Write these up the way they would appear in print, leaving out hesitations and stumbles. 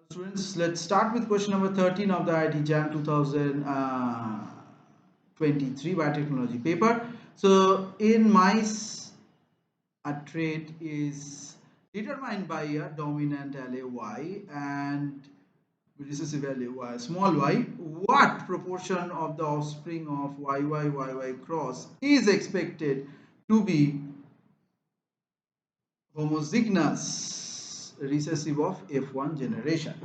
Students, let's start with question number 13 of the IIT JAM 2023 biotechnology paper. So in mice, a trait is determined by a dominant allele and recessive allele small y. What proportion of the offspring of YY cross is expected to be homozygous recessive of F1 generation?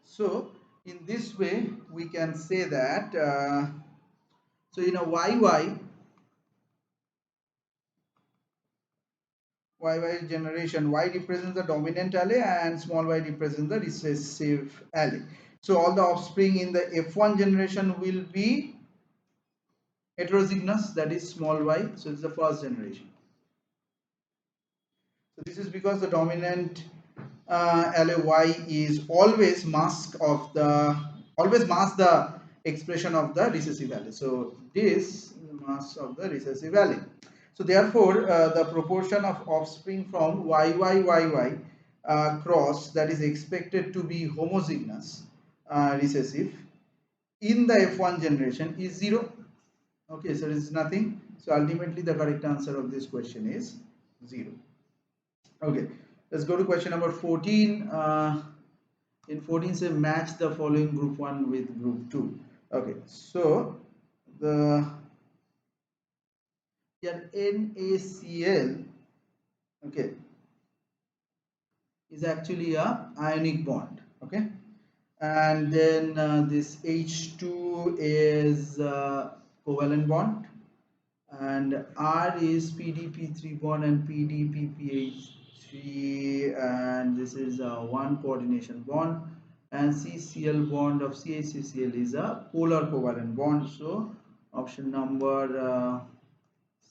So in this way we can say that so in a YY generation, Y represents the dominant allele and small y represents the recessive allele. So all the offspring in the F1 generation will be heterozygous, that is small y. So it's the first generation. So this is because the dominant allele Y is always mask the expression of the recessive allele. So this is the mask of the recessive allele. So therefore, the proportion of offspring from YYYY cross that is expected to be homozygous recessive in the F1 generation is 0. Okay, so it is nothing. So ultimately, the correct answer of this question is 0. Okay, let's go to question number 14. In 14 say match the following group 1 with group 2. Okay, so the here NaCl, okay, is actually a ionic bond. Okay, and then this H2 is covalent bond, and R is PDP3 bond and PDPPH3, and this is one coordination bond, and CCl bond of CHCCl is a polar covalent bond. So option number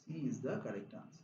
C is the correct answer.